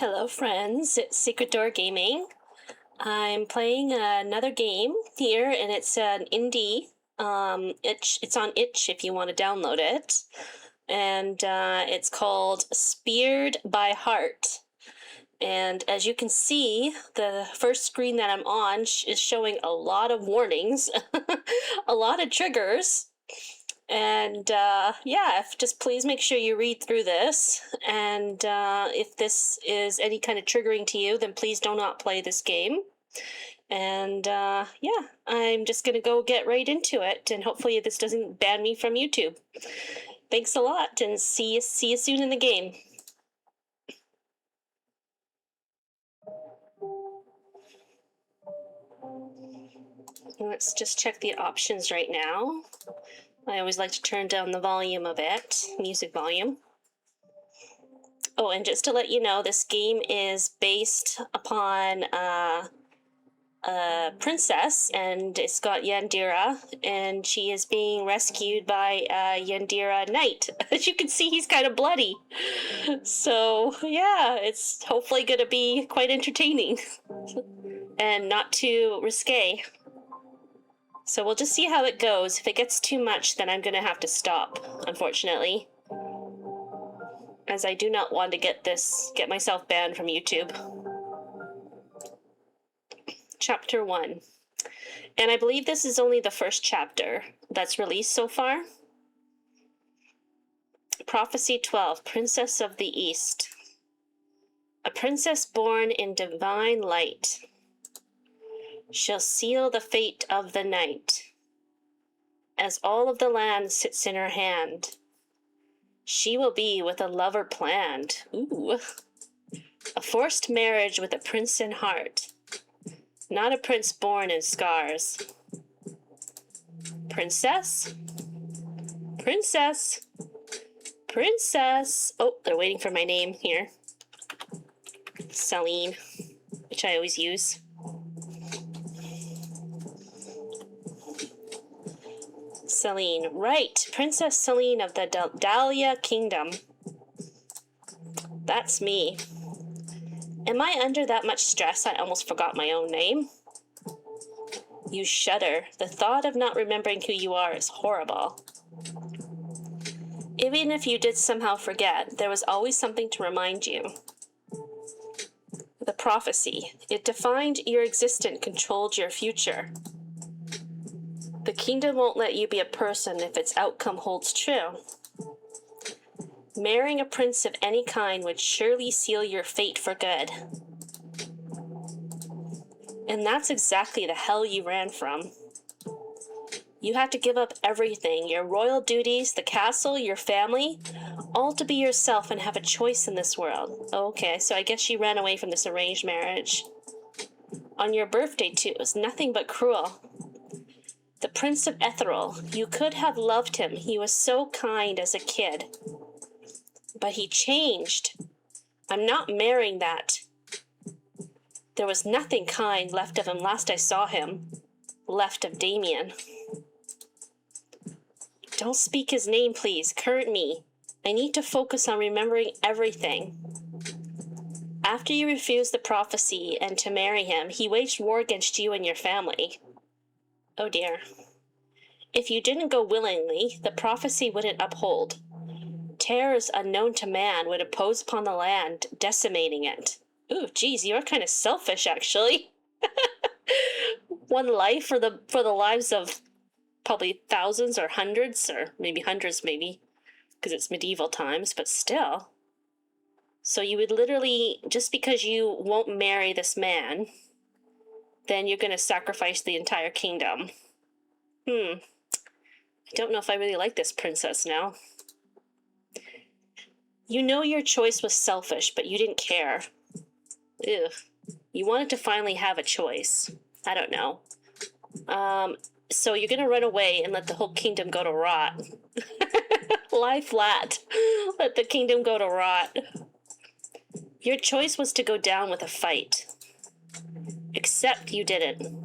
Hello friends, it's Secret Door Gaming. I'm playing another game here and it's an indie. It's on itch if you want to download it. And it's called Speared by Heart. And as you can see, the first screen that I'm on is showing a lot of warnings, a lot of triggers. And yeah, just please make sure you read through this. And if this is any kind of triggering to you, then please do not play this game. And yeah, I'm just going to go get right into it. And hopefully this doesn't ban me from YouTube. Thanks a lot, and see you soon in the game. Let's just check the options right now. I always like to turn down the volume a bit, music volume. Oh, and just to let you know, this game is based upon a princess, and it's got Yandere, and she is being rescued by a Yandere knight. As you can see, he's kind of bloody. So, yeah, it's hopefully going to be quite entertaining and not too risque. So we'll just see how it goes. If it gets too much, then I'm going to have to stop, unfortunately, as I do not want to get myself banned from YouTube. Chapter 1. And I believe this is only the first chapter that's released so far. Prophecy 12, Princess of the East. A princess born in divine light shall seal the fate of the night. As all of the land sits in her hand, she will be with a lover planned. Ooh. A forced marriage with a prince in heart, not a prince born in scars. Princess? Princess? Princess! Oh, they're waiting for my name here. Celine, which I always use. Celine, right. Princess Celine of the Dahlia Kingdom. That's me. Am I under that much stress I almost forgot my own name? You shudder. The thought of not remembering who you are is horrible. Even if you did somehow forget, there was always something to remind you. The prophecy. It defined your existence, controlled your future. The kingdom won't let you be a person if its outcome holds true. Marrying a prince of any kind would surely seal your fate for good. And that's exactly the hell you ran from. You had to give up everything, your royal duties, the castle, your family, all to be yourself and have a choice in this world. Okay, so I guess you ran away from this arranged marriage. On your birthday, too, it was nothing but cruel. The Prince of Ethereal, you could have loved him. He was so kind as a kid. But he changed. I'm not marrying that. There was nothing kind left of him last I saw him. Left of Damien. Don't speak his name, please. Current me. I need to focus on remembering everything. After you refused the prophecy and to marry him, he waged war against you and your family. Oh dear. If you didn't go willingly, the prophecy wouldn't uphold. Terrors unknown to man would impose upon the land, decimating it. Ooh, geez, you're kind of selfish, actually. One life for the lives of probably thousands or hundreds, or maybe hundreds, maybe, because it's medieval times, but still. So you would literally, just because you won't marry this man, then you're going to sacrifice the entire kingdom. I don't know if I really like this princess now. You know your choice was selfish, but you didn't care. Ugh. You wanted to finally have a choice. I don't know. So you're going to run away and let the whole kingdom go to rot. Lie flat. Let the kingdom go to rot. Your choice was to go down with a fight. Except you didn't.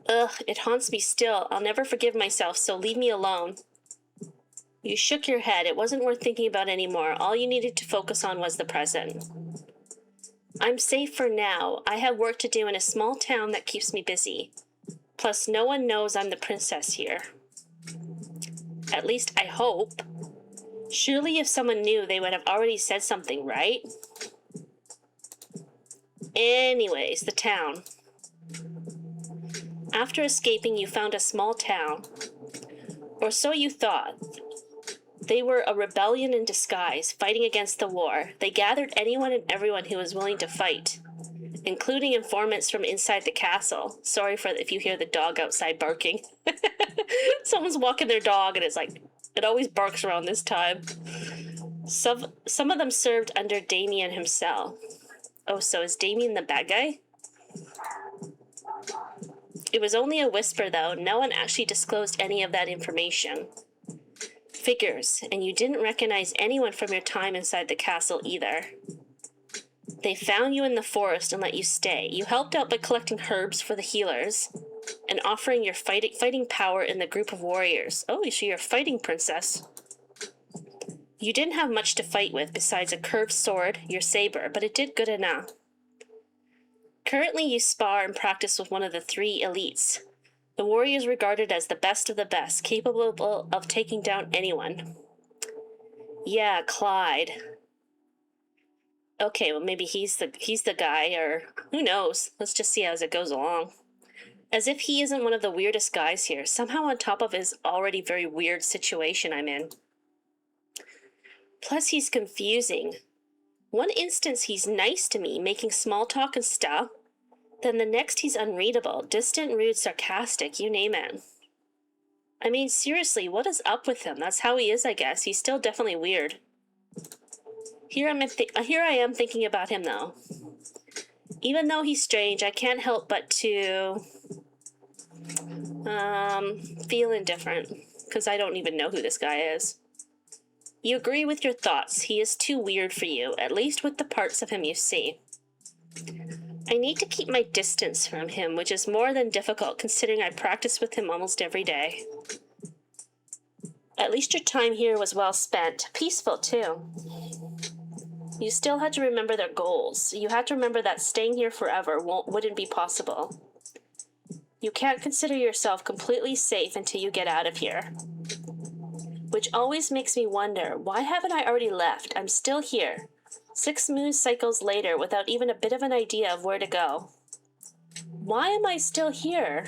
Ugh, it haunts me still. I'll never forgive myself, so leave me alone. You shook your head. It wasn't worth thinking about anymore. All you needed to focus on was the present. I'm safe for now. I have work to do in a small town that keeps me busy. Plus, no one knows I'm the princess here. At least I hope. Surely if someone knew, they would have already said something, right? Anyways, the town. After escaping, you found a small town. Or so you thought. They were a rebellion in disguise, fighting against the war. They gathered anyone and everyone who was willing to fight, including informants from inside the castle. Sorry for if you hear the dog outside barking. Someone's walking their dog and it's like, it always barks around this time. Some of them served under Damien himself. Oh, so is Damien the bad guy? It was only a whisper, though. No one actually disclosed any of that information. Figures, and you didn't recognize anyone from your time inside the castle either. They found you in the forest and let you stay. You helped out by collecting herbs for the healers and offering your fighting power in the group of warriors. Oh, so you're a fighting princess. You didn't have much to fight with besides a curved sword, your saber, but it did good enough. Currently, you spar and practice with one of the 3 elites. The warrior is regarded as the best of the best, capable of taking down anyone. Yeah, Clyde. Okay, well maybe he's the guy, or who knows. Let's just see as it goes along. As if he isn't one of the weirdest guys here, somehow on top of his already very weird situation I'm in. Plus he's confusing. One instance he's nice to me, making small talk and stuff. Then the next he's unreadable, distant, rude, sarcastic, you name it. I mean, seriously, what is up with him? That's how he is, I guess. He's still definitely weird. Here I am thinking about him, though. Even though he's strange, I can't help but to feel indifferent, because I don't even know who this guy is. You agree with your thoughts. He is too weird for you, at least with the parts of him you see. I need to keep my distance from him, which is more than difficult considering I practice with him almost every day. At least your time here was well spent. Peaceful, too. You still had to remember their goals. You had to remember that staying here forever wouldn't be possible. You can't consider yourself completely safe until you get out of here. Which always makes me wonder, why haven't I already left? I'm still here. 6 moon cycles later without even a bit of an idea of where to go. Why am I still here?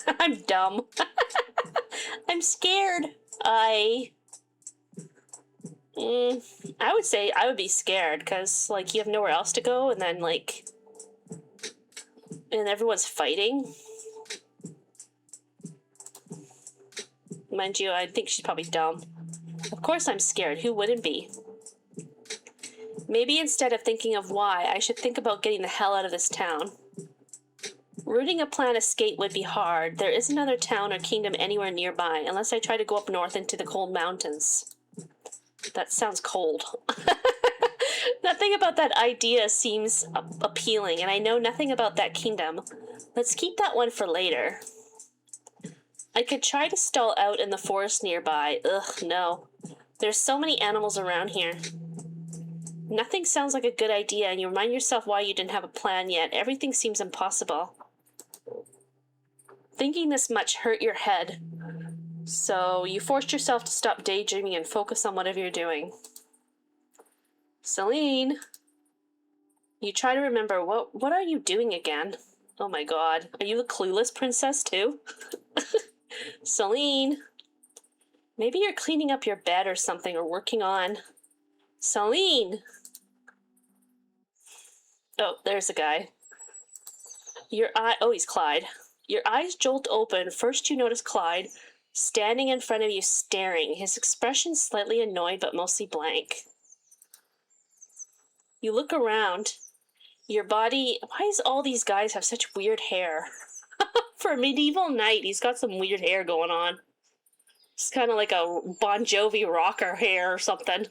I'm dumb. I'm scared. I would say I would be scared because, like, you have nowhere else to go and then, like, and everyone's fighting. Mind you, I think she's probably dumb. Of course I'm scared. Who wouldn't be? Maybe instead of thinking of why, I should think about getting the hell out of this town. Rooting a planned escape would be hard. There is another town or kingdom anywhere nearby, unless I try to go up north into the cold mountains. That sounds cold. Nothing about that idea seems appealing, and I know nothing about that kingdom. Let's keep that one for later. I could try to stall out in the forest nearby. Ugh, no. There's so many animals around here. Nothing sounds like a good idea, and you remind yourself why you didn't have a plan yet. Everything seems impossible. Thinking this much hurt your head, so you forced yourself to stop daydreaming and focus on whatever you're doing. Celine, you try to remember, what are you doing again? Oh my god, are you a clueless princess too? Celine, maybe you're cleaning up your bed or something, or working on... Celine! Oh, there's a guy. Oh, he's Clyde. Your eyes jolt open. First you notice Clyde standing in front of you staring, his expression slightly annoyed but mostly blank. You look around. Your body... Why does all these guys have such weird hair? For a medieval knight, he's got some weird hair going on. It's kind of like a Bon Jovi rocker hair or something.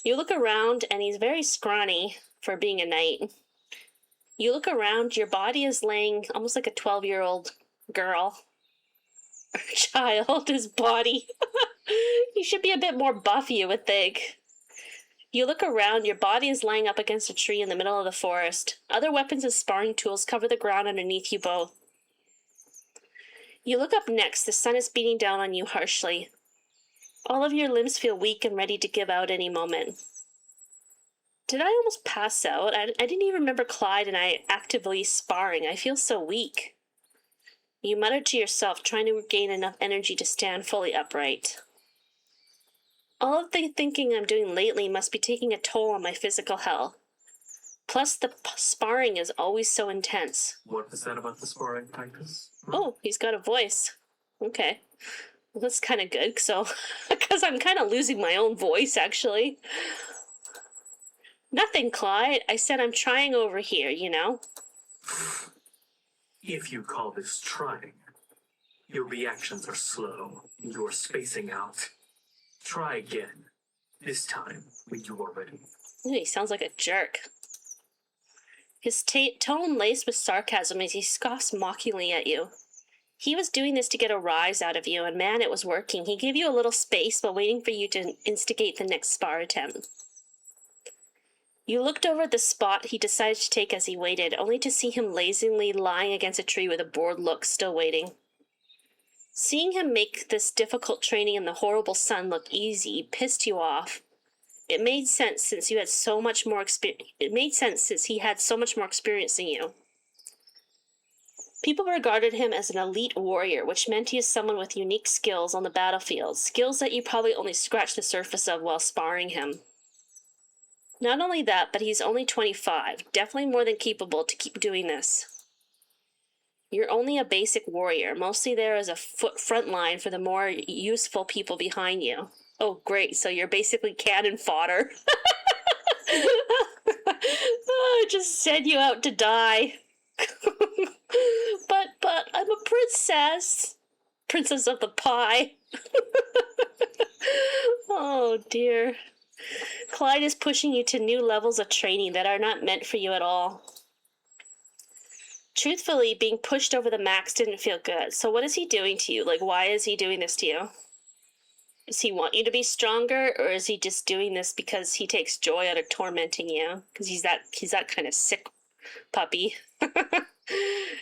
You look around, and he's very scrawny for being a knight. You look around, your body is laying almost like a 12-year-old girl. Or child, his body. You should be a bit more buff, you would think. You look around, your body is lying up against a tree in the middle of the forest. Other weapons and sparring tools cover the ground underneath you both. You look up next, the sun is beating down on you harshly. All of your limbs feel weak and ready to give out any moment. Did I almost pass out? I didn't even remember Clyde and I actively sparring. I feel so weak. You mutter to yourself, trying to regain enough energy to stand fully upright. All of the thinking I'm doing lately must be taking a toll on my physical health. Plus, the sparring is always so intense. What is that about the sparring practice? Oh, he's got a voice. Okay. Well, that's kind of good, so... because I'm kind of losing my own voice, actually. Nothing, Clyde. I said I'm trying over here, you know? If you call this trying, your reactions are slow. You're spacing out. Try again. This time, when you are ready. Ooh, he sounds like a jerk. His tone laced with sarcasm as he scoffs mockingly at you. He was doing this to get a rise out of you, and man, it was working. He gave you a little space while waiting for you to instigate the next spar attempt. You looked over at the spot he decided to take as he waited, only to see him lazily lying against a tree with a bored look, still waiting. Seeing him make this difficult training in the horrible sun look easy pissed you off. It made sense since he had so much more experience than you. People regarded him as an elite warrior, which meant he is someone with unique skills on the battlefield, skills that you probably only scratched the surface of while sparring him. Not only that, but he's only 25, definitely more than capable to keep doing this. You're only a basic warrior, mostly there as a front line for the more useful people behind you. Oh, great, so you're basically cannon fodder. Oh, I just sent you out to die. but I'm a princess. Princess of the pie. Oh, dear. Clyde is pushing you to new levels of training that are not meant for you at all. Truthfully, being pushed over the max didn't feel good. So what is he doing to you? Like, why is he doing this to you? Does he want you to be stronger, or is he just doing this because he takes joy out of tormenting you? Because he's that kind of sick puppy.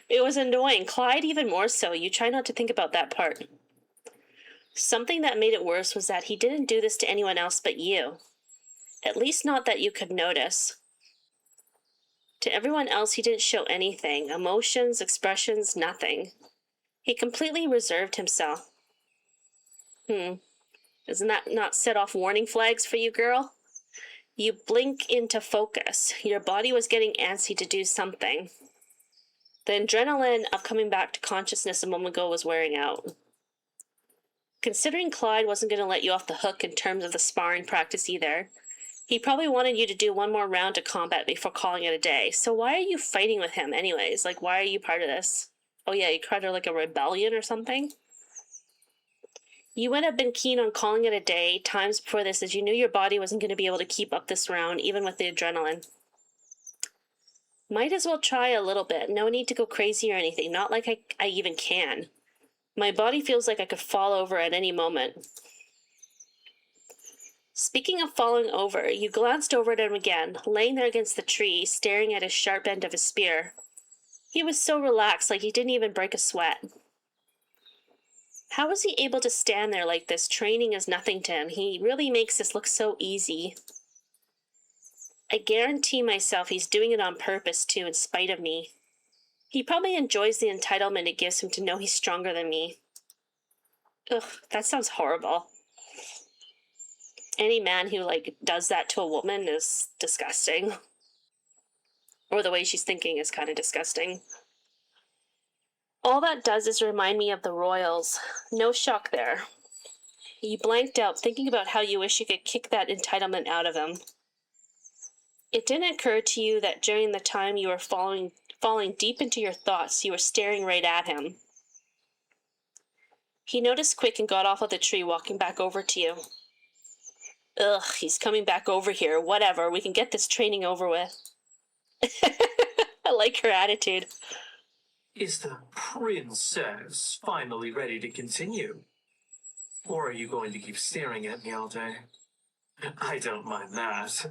It was annoying. Clyde even more so. You try not to think about that part. Something that made it worse was that he didn't do this to anyone else but you. At least not that you could notice. To everyone else, he didn't show anything. Emotions, expressions, nothing. He completely reserved himself. Doesn't that not set off warning flags for you, girl? You blink into focus. Your body was getting antsy to do something. The adrenaline of coming back to consciousness a moment ago was wearing out. Considering Clyde wasn't going to let you off the hook in terms of the sparring practice either, he probably wanted you to do one more round of combat before calling it a day. So why are you fighting with him anyways? Like, why are you part of this? Oh yeah, you cried like a rebellion or something? You would have been keen on calling it a day times before this, as you knew your body wasn't going to be able to keep up this round, even with the adrenaline. Might as well try a little bit. No need to go crazy or anything. Not like I even can. My body feels like I could fall over at any moment. Speaking of falling over, you glanced over at him again, laying there against the tree, staring at his sharp end of his spear. He was so relaxed, like he didn't even break a sweat. How was he able to stand there like this? Training is nothing to him. He really makes this look so easy. I guarantee myself he's doing it on purpose, too, in spite of me. He probably enjoys the entitlement it gives him to know he's stronger than me. Ugh, that sounds horrible. Any man who, does that to a woman is disgusting. Or the way she's thinking is kind of disgusting. All that does is remind me of the royals. No shock there. You blanked out, thinking about how you wish you could kick that entitlement out of him. It didn't occur to you that during the time you were falling deep into your thoughts, you were staring right at him. He noticed quick and got off of the tree, walking back over to you. Ugh, he's coming back over here. Whatever, we can get this training over with. I like her attitude. Is the princess finally ready to continue? Or are you going to keep staring at me all day? I don't mind that,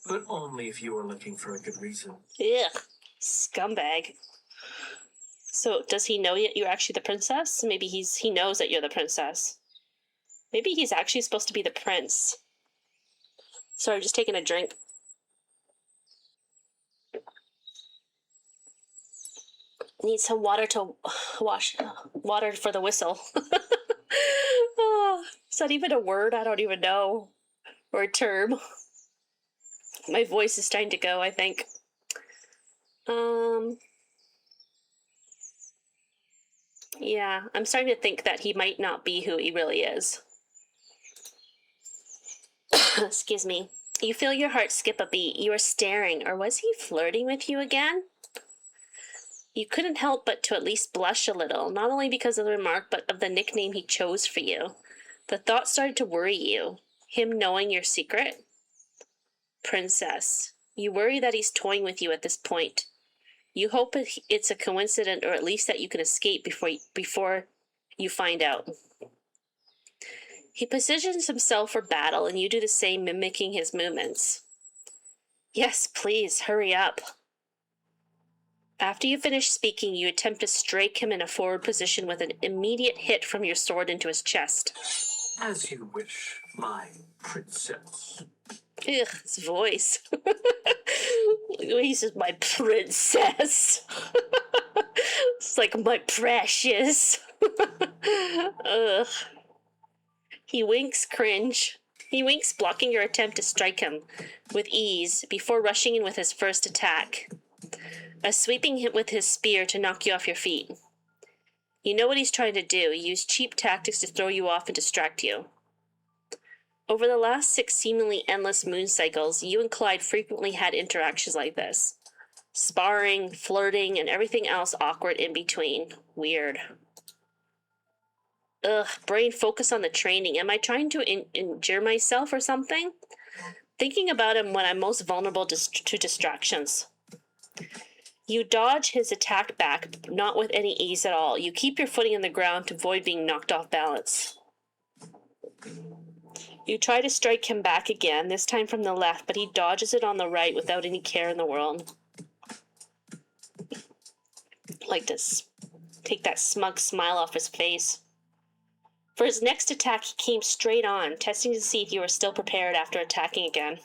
but only if you are looking for a good reason. Ugh, scumbag. So does he know you're actually the princess? Maybe he knows that you're the princess. Maybe he's actually supposed to be the prince. Sorry, just taking a drink. Need some water to wash. Water for the whistle. Oh, is that even a word? I don't even know. Or a term. My voice is starting to go, I think. Yeah, I'm starting to think that he might not be who he really is. Excuse me. You feel your heart skip a beat. You are staring, or was he flirting with you again? You couldn't help but to at least blush a little, not only because of the remark, but of the nickname he chose for you. The thought started to worry you. Him knowing your secret? Princess. You worry that he's toying with you at this point. You hope it's a coincidence, or at least that you can escape before you find out. He positions himself for battle, and you do the same, mimicking his movements. Yes, please, hurry up. After you finish speaking, you attempt to strike him in a forward position with an immediate hit from your sword into his chest. As you wish, my princess. Ugh, his voice. He says, my princess. It's like, my precious. Ugh. He winks, cringe. He winks, blocking your attempt to strike him with ease before rushing in with his first attack. A sweeping hit with his spear to knock you off your feet. You know what he's trying to do. Use cheap tactics to throw you off and distract you. Over the last 6 seemingly endless moon cycles, you and Clyde frequently had interactions like this. Sparring, flirting, and everything else awkward in between. Weird. Ugh, brain, focus on the training. Am I trying to injure myself or something? Thinking about him when I'm most vulnerable to distractions. You dodge his attack back, not with any ease at all. You keep your footing in the ground to avoid being knocked off balance. You try to strike him back again, this time from the left, but he dodges it on the right without any care in the world. Like to take that smug smile off his face. For his next attack, he came straight on, testing to see if you were still prepared after attacking again.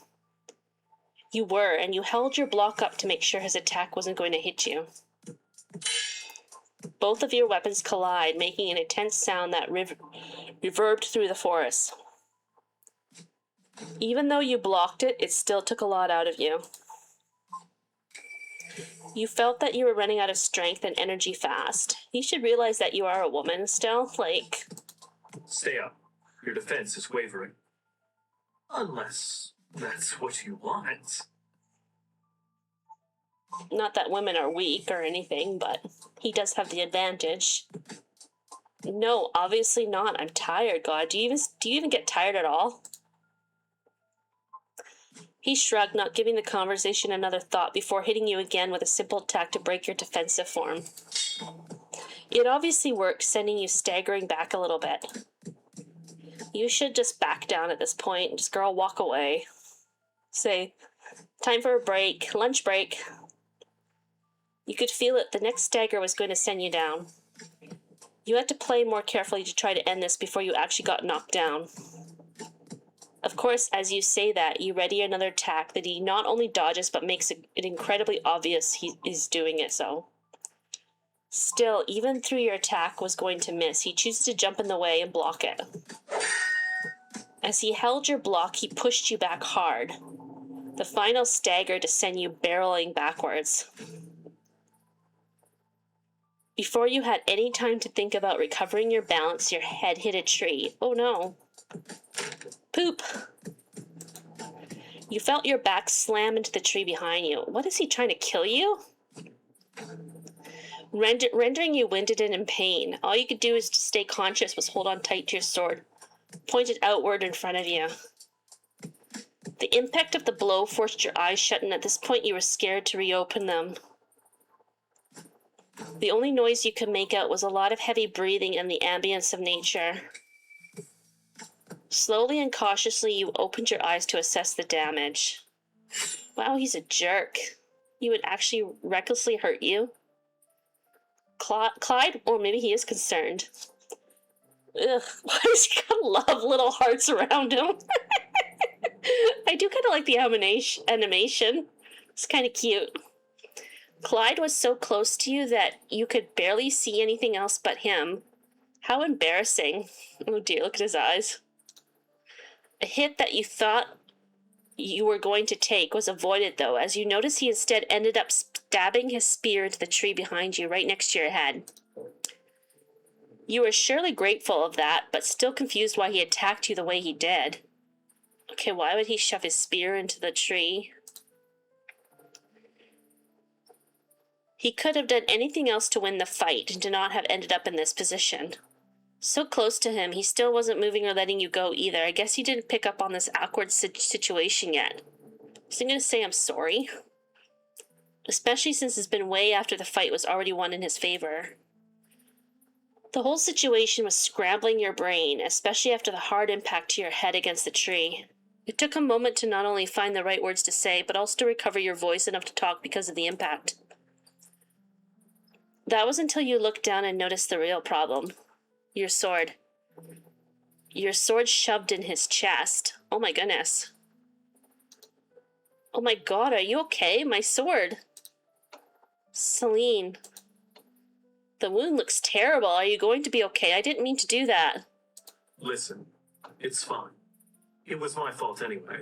You were, and you held your block up to make sure his attack wasn't going to hit you. Both of your weapons collide, making an intense sound that reverbed through the forest. Even though you blocked it, it still took a lot out of you. You felt that you were running out of strength and energy fast. You should realize that you are a woman still, like... Stay up. Your defense is wavering. Unless that's what you want. Not that women are weak or anything, but he does have the advantage. No, obviously not. I'm tired, God. Do you even get tired at all? He shrugged, not giving the conversation another thought before hitting you again with a simple attack to break your defensive form. It obviously worked, sending you staggering back a little bit. You should just back down at this point. Just, girl, walk away. Say, time for a break. Lunch break. You could feel it. The next stagger was going to send you down. You had to play more carefully to try to end this before you actually got knocked down. Of course, as you say that, you ready another attack that he not only dodges, but makes it incredibly obvious he is doing it so. Still, even through your attack was going to miss, he chooses to jump in the way and block it. As he held your block, he pushed you back hard. The final stagger to send you barreling backwards. Before you had any time to think about recovering your balance, your head hit a tree. Oh no. Poop. You felt your back slam into the tree behind you. What is he trying to kill you? Rendering you winded and in pain. All you could do is to stay conscious was hold on tight to your sword, pointed outward in front of you. The impact of the blow forced your eyes shut, and at this point you were scared to reopen them. The only noise you could make out was a lot of heavy breathing and the ambience of nature. Slowly and cautiously, you opened your eyes to assess the damage. Wow, he's a jerk. He would actually recklessly hurt you. Clyde? Or maybe he is concerned. Ugh, why does he gotta love little hearts around him? I do kind of like the animation. It's kind of cute. Clyde was so close to you that you could barely see anything else but him. How embarrassing. Oh dear, look at his eyes. A hit that you thought you were going to take was avoided, though, as you notice he instead ended up stabbing his spear into the tree behind you, right next to your head. You were surely grateful of that, but still confused why he attacked you the way he did. Okay, why would he shove his spear into the tree? He could have done anything else to win the fight and to not have ended up in this position. So close to him, he still wasn't moving or letting you go either. I guess he didn't pick up on this awkward situation yet. Is he going to say I'm sorry? Especially since it's been way after the fight was already won in his favor. The whole situation was scrambling your brain, especially after the hard impact to your head against the tree. It took a moment to not only find the right words to say, but also to recover your voice enough to talk because of the impact. That was until you looked down and noticed the real problem. Your sword. Your sword shoved in his chest. Oh my goodness. Oh my god, are you okay? My sword. Celine. The wound looks terrible. Are you going to be okay? I didn't mean to do that. Listen, it's fine. It was my fault anyway.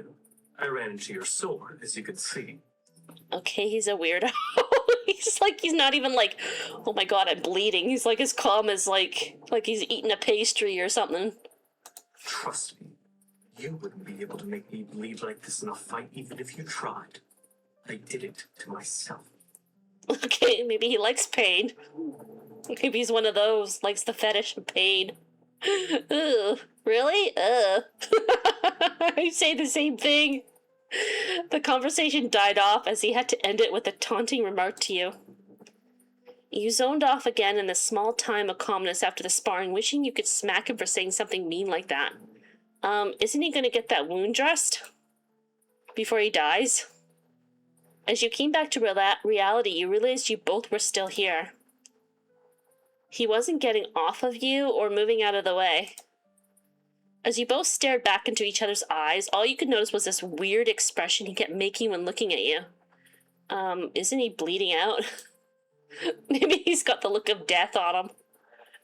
I ran into your sword, as you can see. Okay, he's a weirdo. He's not even like, oh my god, I'm bleeding. He's like as calm as like he's eating a pastry or something. Trust me, you wouldn't be able to make me bleed like this in a fight even if you tried. I did it to myself. Okay, maybe he likes pain. Maybe he's one of those, likes the fetish of pain. Ugh, really? Ugh. I say the same thing. The conversation died off as he had to end it with a taunting remark to you. You zoned off again in the small time of calmness after the sparring, wishing you could smack him for saying something mean like that. Isn't he gonna get that wound dressed? Before he dies? As you came back to reality, you realized you both were still here. He wasn't getting off of you or moving out of the way. As you both stared back into each other's eyes, all you could notice was this weird expression he kept making when looking at you. Isn't he bleeding out? Maybe he's got the look of death on him.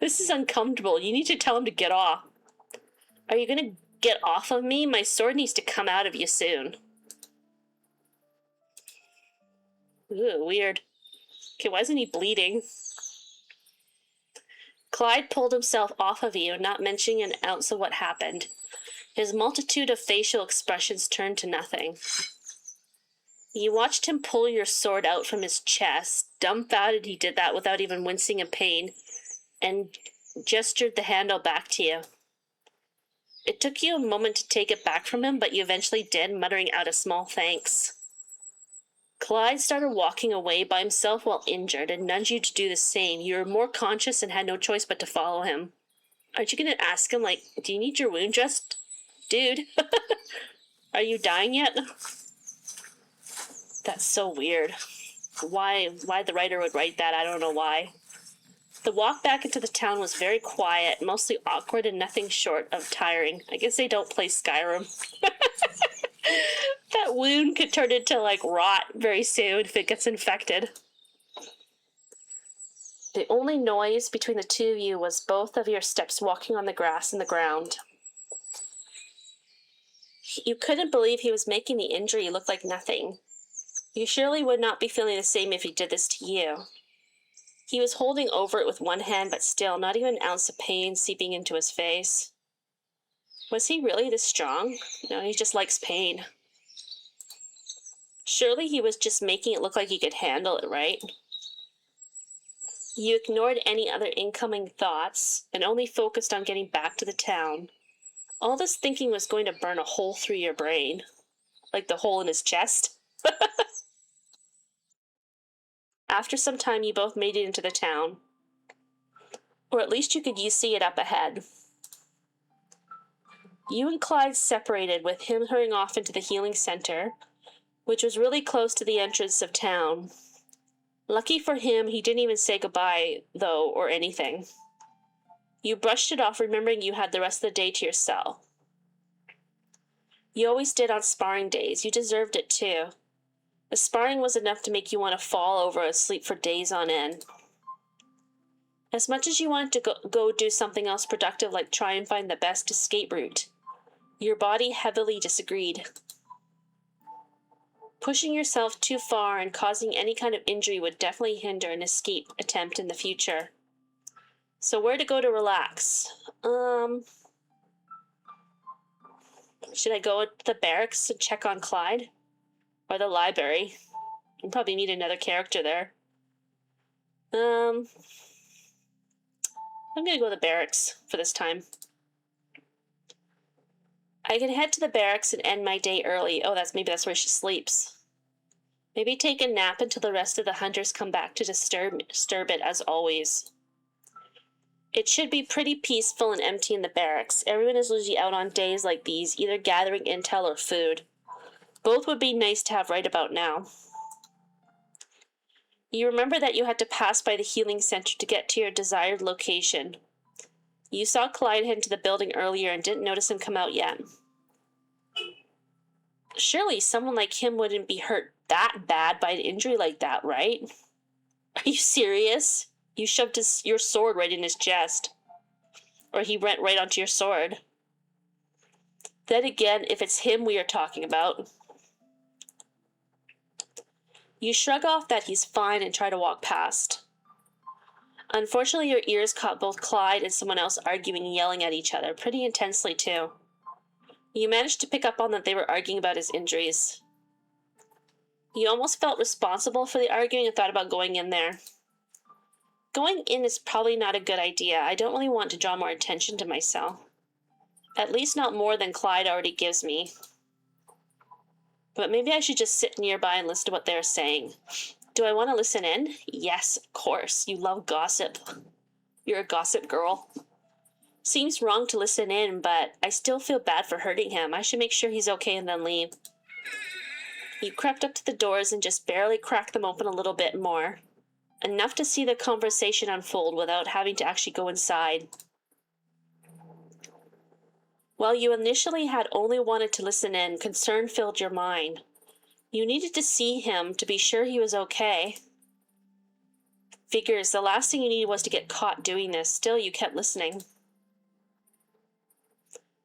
This is uncomfortable. You need to tell him to get off. Are you gonna get off of me? My sword needs to come out of you soon. Ooh, weird. Okay, why isn't he bleeding? Clyde pulled himself off of you, not mentioning an ounce of what happened. His multitude of facial expressions turned to nothing. You watched him pull your sword out from his chest, dumbfounded he did that without even wincing in pain, and gestured the handle back to you. It took you a moment to take it back from him, but you eventually did, muttering out a small thanks. Clyde started walking away by himself while injured and nudged you to do the same. You were more conscious and had no choice but to follow him. Aren't you going to ask him, like, do you need your wound dressed? Dude, are you dying yet? That's so weird. Why the writer would write that, I don't know why. The walk back into the town was very quiet, mostly awkward and nothing short of tiring. I guess they don't play Skyrim. That wound could turn into, like, rot very soon if it gets infected. The only noise between the two of you was both of your steps walking on the grass and the ground. You couldn't believe he was making the injury look like nothing. You surely would not be feeling the same if he did this to you. He was holding over it with one hand, but still, not even an ounce of pain seeping into his face. Was he really this strong? No, he just likes pain. Surely he was just making it look like he could handle it, right? You ignored any other incoming thoughts and only focused on getting back to the town. All this thinking was going to burn a hole through your brain. Like the hole in his chest. After some time, you both made it into the town. Or at least you could see it up ahead. You and Clyde separated, with him hurrying off into the healing center, which was really close to the entrance of town. Lucky for him, he didn't even say goodbye, though, or anything. You brushed it off, remembering you had the rest of the day to yourself. You always did on sparring days. You deserved it, too. The sparring was enough to make you want to fall over and sleep for days on end. As much as you wanted to go do something else productive, like try and find the best escape route, your body heavily disagreed. Pushing yourself too far and causing any kind of injury would definitely hinder an escape attempt in the future. So where to go to relax? Should I go to the barracks to check on Clyde? Or the library? I'll probably meet another character there. I'm gonna go to the barracks for this time. I can head to the barracks and end my day early. Oh, maybe that's where she sleeps. Maybe take a nap until the rest of the hunters come back to disturb it as always. It should be pretty peaceful and empty in the barracks. Everyone is usually out on days like these, either gathering intel or food. Both would be nice to have right about now. You remember that you had to pass by the healing center to get to your desired location. You saw Clyde head into the building earlier and didn't notice him come out yet. Surely someone like him wouldn't be hurt that bad by an injury like that, right? Are you serious? You shoved your sword right in his chest. Or he went right onto your sword. Then again, if it's him we are talking about. You shrug off that he's fine and try to walk past. Unfortunately, your ears caught both Clyde and someone else arguing and yelling at each other, pretty intensely too. You managed to pick up on that they were arguing about his injuries. You almost felt responsible for the arguing and thought about going in there. Going in is probably not a good idea. I don't really want to draw more attention to myself. At least not more than Clyde already gives me. But maybe I should just sit nearby and listen to what they're saying. Do I want to listen in? Yes, of course. You love gossip. You're a gossip girl. Seems wrong to listen in, but I still feel bad for hurting him. I should make sure he's okay and then leave. You crept up to the doors and just barely cracked them open a little bit more. Enough to see the conversation unfold without having to actually go inside. While you initially had only wanted to listen in, concern filled your mind. You needed to see him to be sure he was okay. Figures, the last thing you needed was to get caught doing this. Still, you kept listening.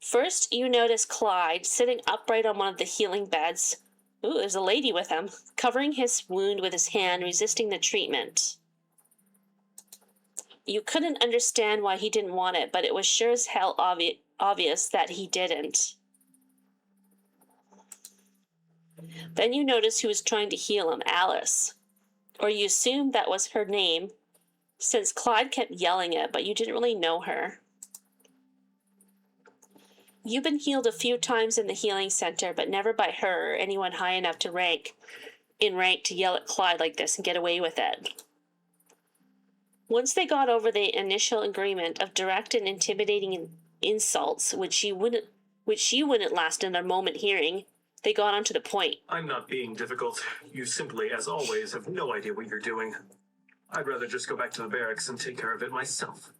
First, you noticed Clyde sitting upright on one of the healing beds. Ooh, there's a lady with him, covering his wound with his hand, resisting the treatment. You couldn't understand why he didn't want it, but it was sure as hell obvious that he didn't. Then you noticed who was trying to heal him, Alice. Or you assumed that was her name, since Clyde kept yelling it, but you didn't really know her. You've been healed a few times in the healing center, but never by her or anyone high enough to rank to yell at Clyde like this and get away with it. Once they got over the initial agreement of direct and intimidating insults, which you wouldn't last another moment hearing, they got on to the point. I'm not being difficult. You simply, as always, have no idea what you're doing. I'd rather just go back to the barracks and take care of it myself.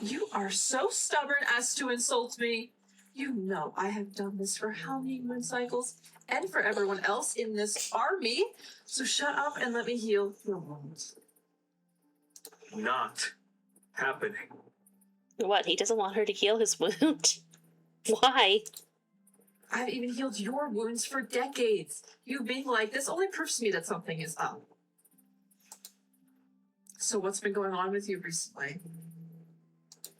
You are so stubborn as to insult me. You know I have done this for how many moon cycles and for everyone else in this army. So shut up and let me heal your wounds. Not happening. What, he doesn't want her to heal his wound? Why? I've even healed your wounds for decades. You being like this only proves to me that something is up. So what's been going on with you recently?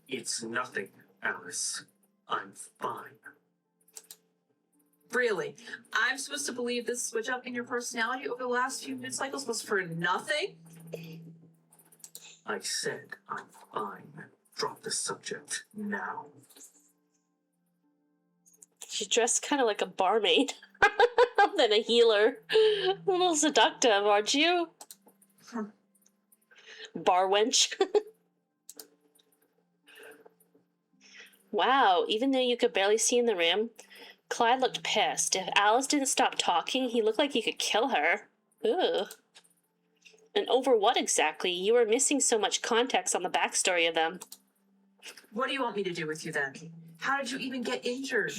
It's nothing, Alice. I'm fine. Really? I'm supposed to believe this switch up in your personality over the last few moon cycles was for nothing? I said I'm fine. Drop the subject now. She's dressed kind of like a barmaid than a healer. A little seductive, aren't you? Bar wench. Wow, even though you could barely see in the room, Clyde looked pissed. If Alice didn't stop talking, he looked like he could kill her. Ugh. And over what exactly? You were missing so much context on the backstory of them. What do you want me to do with you then? How did you even get injured?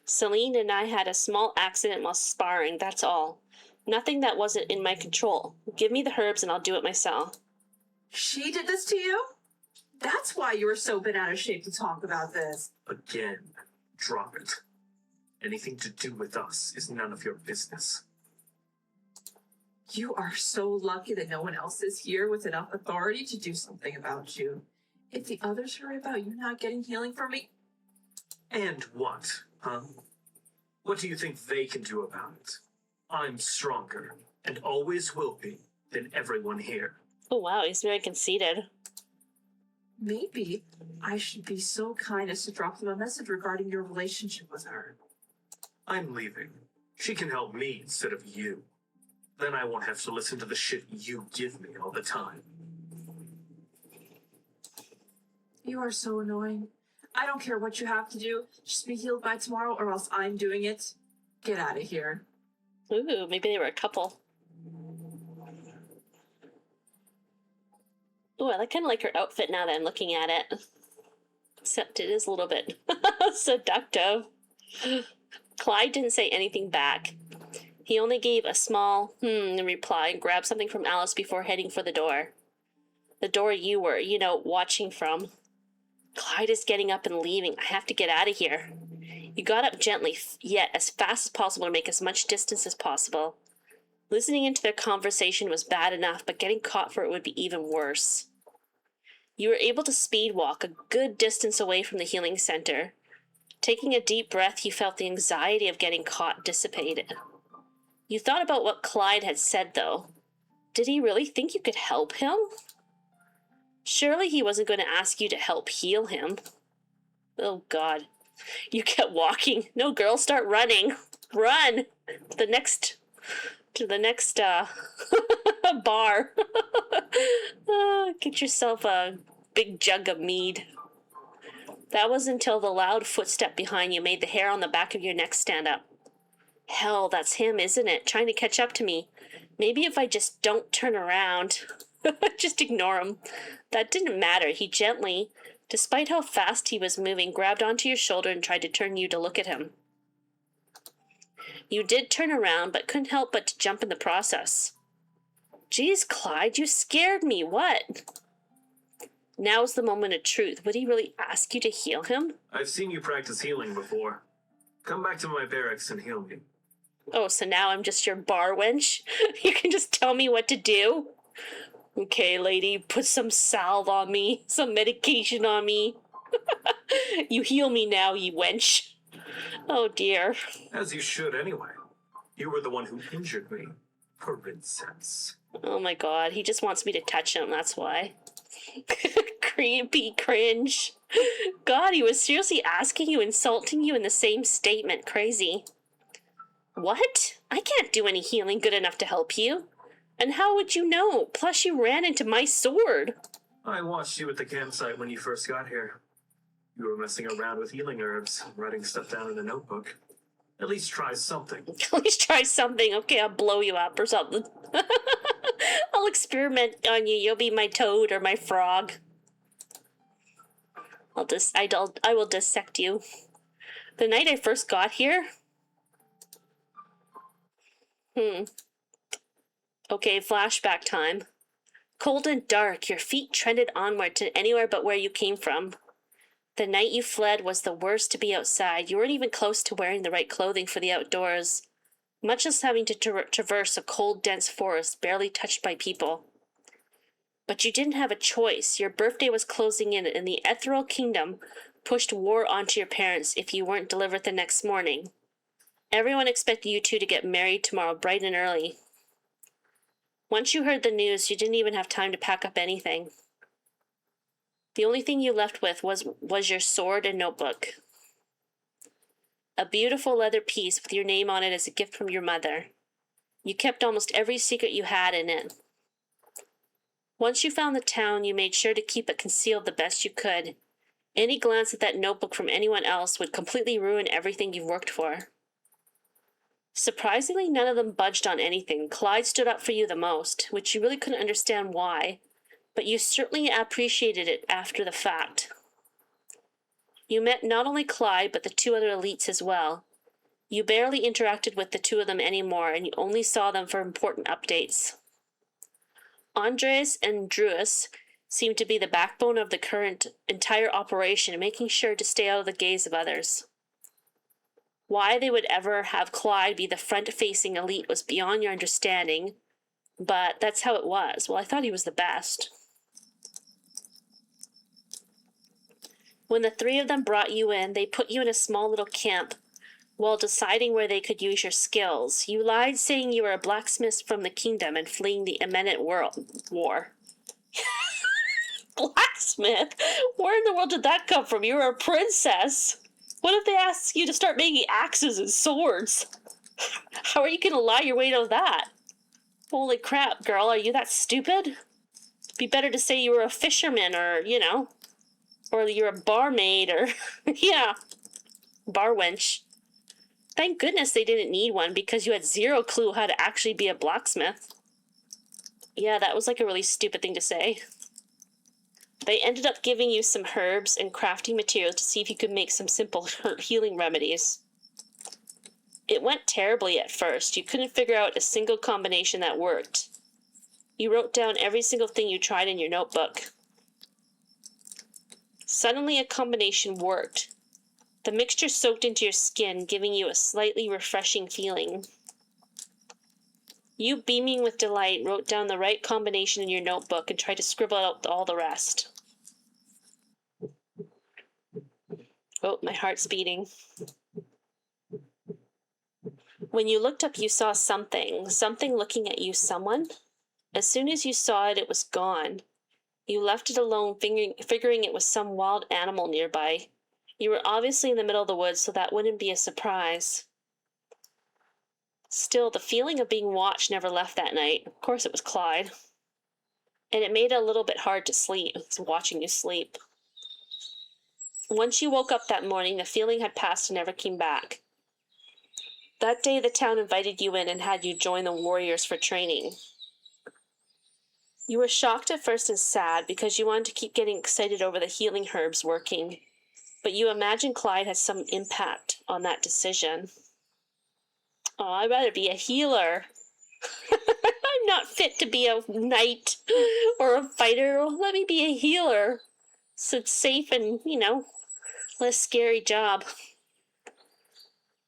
Celine and I had a small accident while sparring, that's all. Nothing that wasn't in my control. Give me the herbs and I'll do it myself. She did this to you? That's why you were so bent out of shape to talk about this. Again, drop it. Anything to do with us is none of your business. You are so lucky that no one else is here with enough authority to do something about you. If the others heard about you not getting healing from me... And what, huh? What do you think they can do about it? I'm stronger, and always will be, than everyone here. Oh wow, he's very conceited. Maybe I should be so kind as to drop them a message regarding your relationship with her. I'm leaving. She can help me instead of you. Then I won't have to listen to the shit you give me all the time. You are so annoying. I don't care what you have to do. Just be healed by tomorrow or else I'm doing it. Get out of here. Ooh, maybe they were a couple. Ooh, I kind of like her outfit now that I'm looking at it. Except it is a little bit seductive. Clyde didn't say anything back. He only gave a small in reply and grabbed something from Alice before heading for the door. The door you were, watching from. Clyde is getting up and leaving. I have to get out of here. You got up gently, yet as fast as possible to make as much distance as possible. Listening into their conversation was bad enough, but getting caught for it would be even worse. You were able to speed walk a good distance away from the healing center. Taking a deep breath, you felt the anxiety of getting caught dissipated. You thought about what Clyde had said, though. Did he really think you could help him? Surely he wasn't going to ask you to help heal him. Oh, God. You kept walking. No, girl, start running. Run! To the next bar. Get yourself a big jug of mead. That was until the loud footstep behind you made the hair on the back of your neck stand up. Hell, that's him, isn't it? Trying to catch up to me. Maybe if I just don't turn around. Just ignore him. That didn't matter. He gently, despite how fast he was moving, grabbed onto your shoulder and tried to turn you to look at him. You did turn around, but couldn't help but to jump in the process. Geez, Clyde, you scared me. What? Now's the moment of truth. Would he really ask you to heal him? I've seen you practice healing before. Come back to my barracks and heal me. Oh, so now I'm just your bar wench? You can just tell me what to do? Okay, lady, put some salve on me, some medication on me. You heal me now, you wench. Oh, dear. As you should anyway. You were the one who injured me. Princess. Oh my God, he just wants me to touch him, that's why. Creepy cringe. God, he was seriously asking you, insulting you in the same statement. Crazy. What? I can't do any healing good enough to help you. And how would you know? Plus, you ran into my sword. I watched you at the campsite when you first got here. You were messing around with healing herbs, writing stuff down in a notebook. At least try something. At least try something. Okay, I'll blow you up or something. I'll experiment on you. You'll be my toad or my frog. I will dissect you. The night I first got here. Okay, flashback time. Cold and dark, your feet trended onward to anywhere but where you came from. The night you fled was the worst to be outside. You weren't even close to wearing the right clothing for the outdoors, much less having to traverse a cold, dense forest barely touched by people. But you didn't have a choice. Your birthday was closing in, and the ethereal kingdom pushed war onto your parents if you weren't delivered the next morning. Everyone expected you two to get married tomorrow bright and early. Once you heard the news, you didn't even have time to pack up anything. The only thing you left with was your sword and notebook. A beautiful leather piece with your name on it as a gift from your mother. You kept almost every secret you had in it. Once you found the town, you made sure to keep it concealed the best you could. Any glance at that notebook from anyone else would completely ruin everything you've worked for. Surprisingly, none of them budged on anything. Clyde stood up for you the most, which you really couldn't understand why, but you certainly appreciated it after the fact. You met not only Clyde, but the two other elites as well. You barely interacted with the two of them anymore, and you only saw them for important updates. Andres and Druis seemed to be the backbone of the current entire operation, making sure to stay out of the gaze of others. Why they would ever have Clyde be the front-facing elite was beyond your understanding, but that's how it was. Well, I thought he was the best. When the three of them brought you in, they put you in a small little camp while deciding where they could use your skills. You lied saying you were a blacksmith from the kingdom and fleeing the imminent war. Blacksmith? Where in the world did that come from? You were a princess. What if they asked you to start making axes and swords? How are you going to lie your way out of that? Holy crap, girl, are you that stupid? Be better to say you were a fisherman or, or you're a barmaid or, yeah, bar wench. Thank goodness they didn't need one because you had zero clue how to actually be a blacksmith. Yeah, that was like a really stupid thing to say. They ended up giving you some herbs and crafting materials to see if you could make some simple healing remedies. It went terribly at first. You couldn't figure out a single combination that worked. You wrote down every single thing you tried in your notebook. Suddenly a combination worked. The mixture soaked into your skin, giving you a slightly refreshing feeling. You, beaming with delight, wrote down the right combination in your notebook and tried to scribble out all the rest. Oh, my heart's beating. When you looked up, you saw something looking at you, someone. As soon as you saw it, it was gone. You left it alone, figuring it was some wild animal nearby. You were obviously in the middle of the woods, so that wouldn't be a surprise. Still, the feeling of being watched never left that night. Of course, it was Clyde. And it made it a little bit hard to sleep. It's watching you sleep. Once you woke up that morning, the feeling had passed and never came back. That day, the town invited you in and had you join the warriors for training. You were shocked at first and sad because you wanted to keep getting excited over the healing herbs working, but you imagined Clyde had some impact on that decision. Oh, I'd rather be a healer. I'm not fit to be a knight or a fighter. Let me be a healer. So it's safe and, less scary job.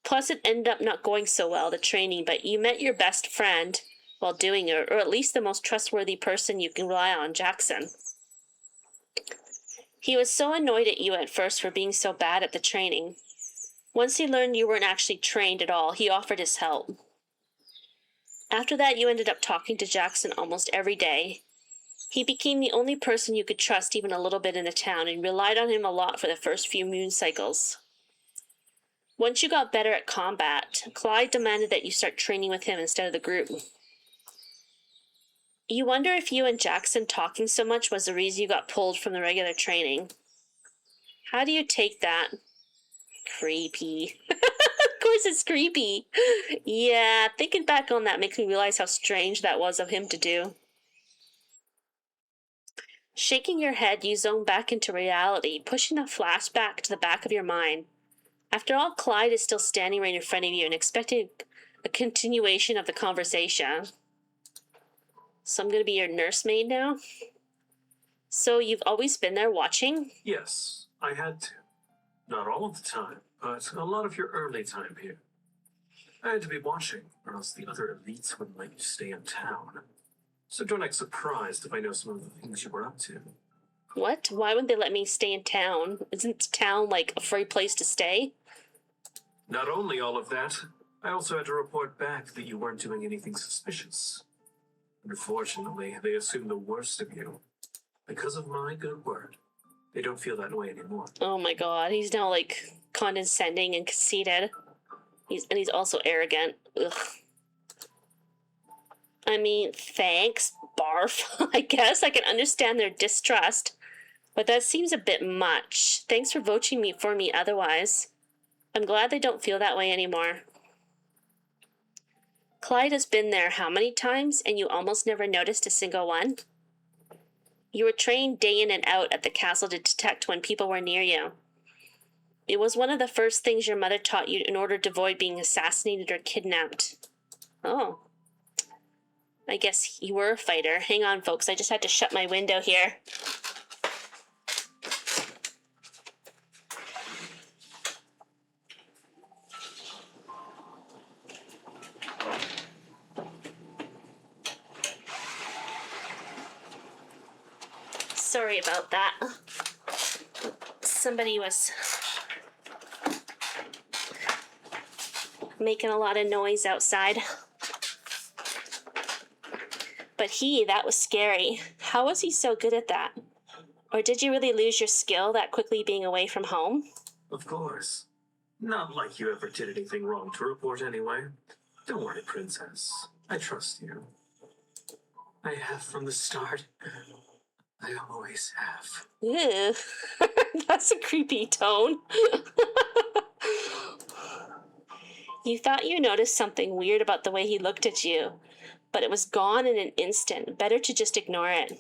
Plus, it ended up not going so well, the training, but you met your best friend while doing it, or at least the most trustworthy person you can rely on, Jackson. He was so annoyed at you at first for being so bad at the training. Once he learned you weren't actually trained at all, he offered his help. After that, you ended up talking to Jackson almost every day. He became the only person you could trust even a little bit in the town and relied on him a lot for the first few moon cycles. Once you got better at combat, Clyde demanded that you start training with him instead of the group. You wonder if you and Jackson talking so much was the reason you got pulled from the regular training. How do you take that? Creepy. Of course it's creepy. Yeah, thinking back on that makes me realize how strange that was of him to do. Shaking your head, you zone back into reality, pushing a flashback to the back of your mind. After all, Clyde is still standing right in front of you and expecting a continuation of the conversation. So I'm going to be your nursemaid now? So you've always been there watching? Yes, I had to. Not all of the time, but a lot of your early time here. I had to be watching, or else the other elites wouldn't let you stay in town. So don't act surprised if I know some of the things you were up to. What? Why would they let me stay in town? Isn't town like a free place to stay? Not only all of that, I also had to report back that you weren't doing anything suspicious. Unfortunately, they assumed the worst of you. Because of my good word, they don't feel that way anymore. Oh my god, he's now like condescending and conceited. He's also arrogant. Ugh. I mean, thanks, Barf. I guess I can understand their distrust, but that seems a bit much. Thanks for voting for me otherwise. I'm glad they don't feel that way anymore. Clyde has been there how many times, and you almost never noticed a single one? You were trained day in and out at the castle to detect when people were near you. It was one of the first things your mother taught you in order to avoid being assassinated or kidnapped. Oh. I guess you were a fighter. Hang on, folks. I just had to shut my window here. Sorry about that. Somebody was making a lot of noise outside. But that was scary. How was he so good at that? Or did you really lose your skill that quickly being away from home? Of course. Not like you ever did anything wrong to report anyway. Don't worry, Princess. I trust you. I have from the start. I always have. Ew. That's a creepy tone. You thought you noticed something weird about the way he looked at you, but it was gone in an instant. Better to just ignore it.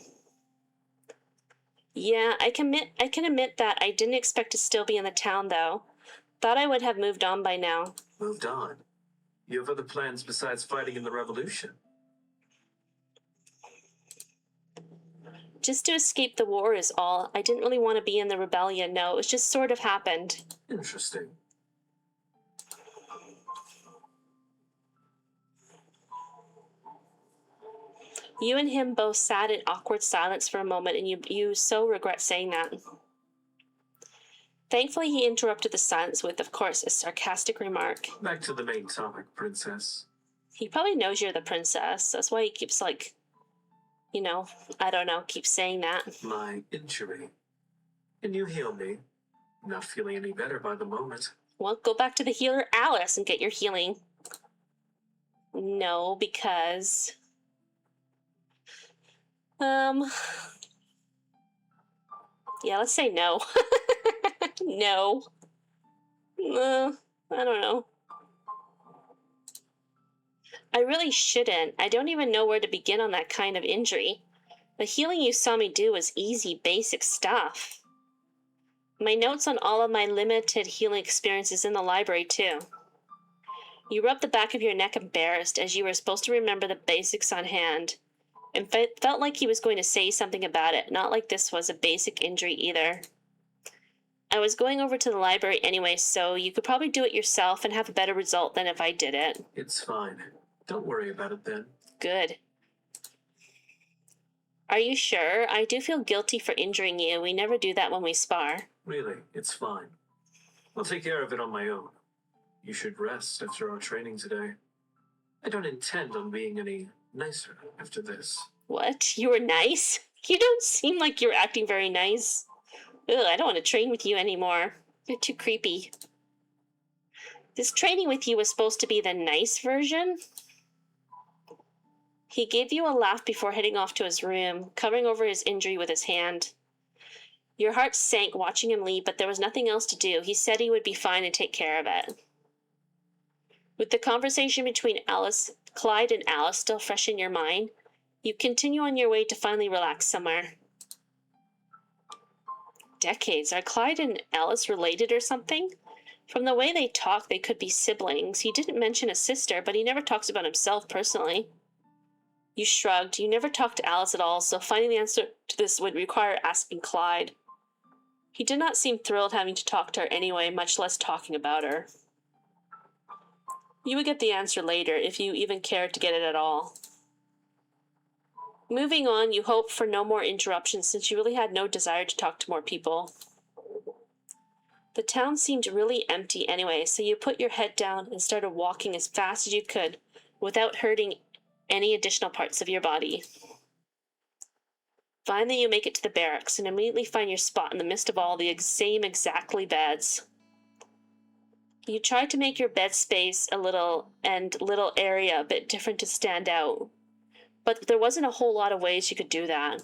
Yeah, I can admit that I didn't expect to still be in the town, though. Thought I would have moved on by now. Moved on? You have other plans besides fighting in the revolution? Just to escape the war is all. I didn't really want to be in the rebellion, no. It was just sort of happened. Interesting. You and him both sat in awkward silence for a moment, and you so regret saying that. Thankfully, he interrupted the silence with, of course, a sarcastic remark. Back to the main topic, Princess. He probably knows you're the princess. That's why he keeps, like, you know, I don't know, keeps saying that. My injury. Can you heal me? Not feeling any better by the moment. Well, go back to the healer Alice and get your healing. No, because... Yeah, let's say no. No. I don't know. I really shouldn't. I don't even know where to begin on that kind of injury. The healing you saw me do was easy, basic stuff. My notes on all of my limited healing experiences in the library, too. You rubbed the back of your neck embarrassed, as you were supposed to remember the basics on hand. And felt like he was going to say something about it, not like this was a basic injury either. I was going over to the library anyway, so you could probably do it yourself and have a better result than if I did it. It's fine. Don't worry about it then. Good. Are you sure? I do feel guilty for injuring you. We never do that when we spar. Really, it's fine. I'll take care of it on my own. You should rest after our training today. I don't intend on being any nicer after this. What? You were nice? You don't seem like you're acting very nice. Ugh, I don't want to train with you anymore. You're too creepy. This training with you was supposed to be the nice version? He gave you a laugh before heading off to his room, covering over his injury with his hand. Your heart sank watching him leave, but there was nothing else to do. He said he would be fine and take care of it. With the conversation between Clyde and Alice still fresh in your mind, you continue on your way to finally relax somewhere. Decades. Are Clyde and Alice related or something? From the way they talk, they could be siblings. He didn't mention a sister, but he never talks about himself personally. You shrugged. You never talked to Alice at all, so finding the answer to this would require asking Clyde. He did not seem thrilled having to talk to her anyway, much less talking about her. You would get the answer later, if you even cared to get it at all. Moving on, you hoped for no more interruptions since you really had no desire to talk to more people. The town seemed really empty anyway, so you put your head down and started walking as fast as you could without hurting any additional parts of your body. Finally, you make it to the barracks and immediately find your spot in the midst of all the same exactly beds. You try to make your bed space little area a bit different to stand out. but there wasn't a whole lot of ways you could do that.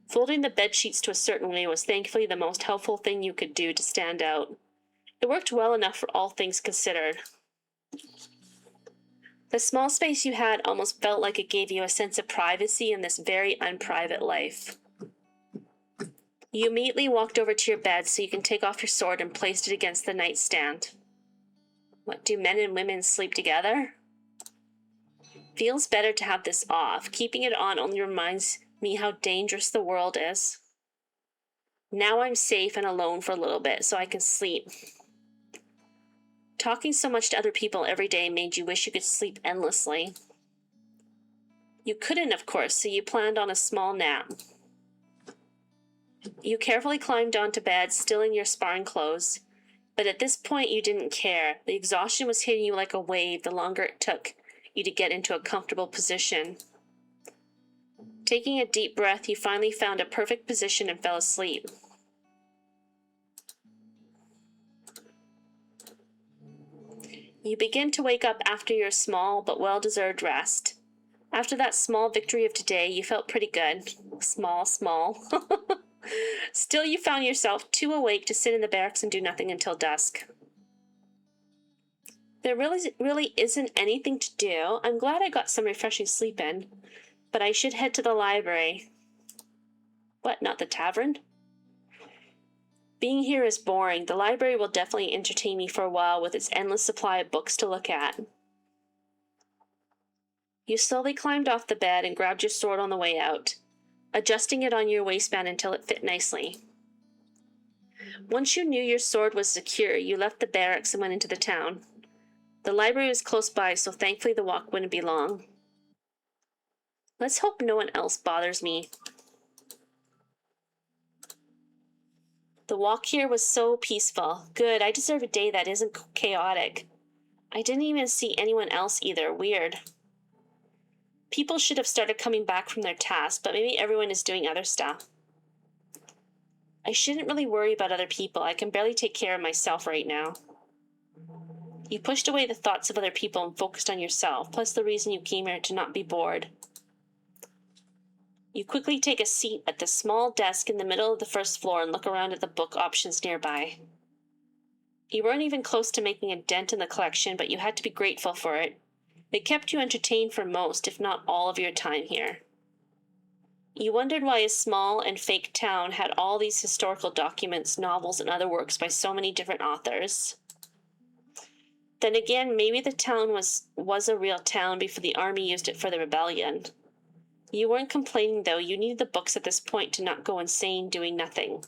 Folding the bed sheets to a certain way was thankfully the most helpful thing you could do to stand out. It worked well enough for all things considered. The small space you had almost felt like it gave you a sense of privacy in this very unprivate life. You immediately walked over to your bed so you can take off your sword and placed it against the nightstand. What, do men and women sleep together? Feels better to have this off. Keeping it on only reminds me how dangerous the world is. Now I'm safe and alone for a little bit so I can sleep. Talking so much to other people every day made you wish you could sleep endlessly. You couldn't, of course, so you planned on a small nap. You carefully climbed onto bed, still in your sparring clothes, but at this point you didn't care. The exhaustion was hitting you like a wave the longer it took you to get into a comfortable position. Taking a deep breath, you finally found a perfect position and fell asleep. You begin to wake up after your small but well-deserved rest. After that small victory of today, you felt pretty good. Small. Still, you found yourself too awake to sit in the barracks and do nothing until dusk. There really isn't anything to do. I'm glad I got some refreshing sleep in, but I should head to the library. What, not the tavern? Being here is boring. The library will definitely entertain me for a while with its endless supply of books to look at. You slowly climbed off the bed and grabbed your sword on the way out, adjusting it on your waistband until it fit nicely. Once you knew your sword was secure, you left the barracks and went into the town. The library was close by, so thankfully the walk wouldn't be long. Let's hope no one else bothers me. The walk here was so peaceful. Good, I deserve a day that isn't chaotic. I didn't even see anyone else either. Weird. People should have started coming back from their tasks, but maybe everyone is doing other stuff. I shouldn't really worry about other people. I can barely take care of myself right now. You pushed away the thoughts of other people and focused on yourself, plus the reason you came here to not be bored. You quickly take a seat at the small desk in the middle of the first floor and look around at the book options nearby. You weren't even close to making a dent in the collection, but you had to be grateful for it. It kept you entertained for most, if not all, of your time here. You wondered why a small and fake town had all these historical documents, novels, and other works by so many different authors. Then again, maybe the town was a real town before the army used it for the rebellion. You weren't complaining, though. You needed the books at this point to not go insane doing nothing.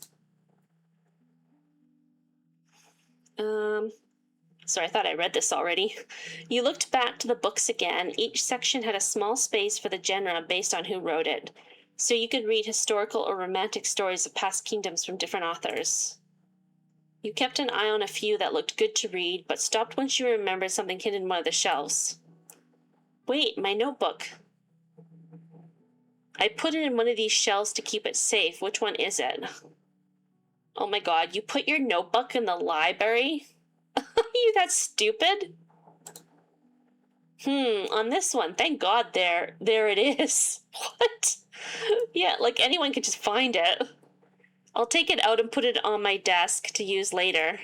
Sorry, I thought I read this already. You looked back to the books again. Each section had a small space for the genre based on who wrote it, so you could read historical or romantic stories of past kingdoms from different authors. You kept an eye on a few that looked good to read, but stopped once you remembered something hidden in one of the shelves. Wait, my notebook. I put it in one of these shelves to keep it safe. Which one is it? Oh my god, you put your notebook in the library? Are you that stupid? On this one, thank god there it is. What? Yeah, like anyone could just find it. I'll take it out and put it on my desk to use later.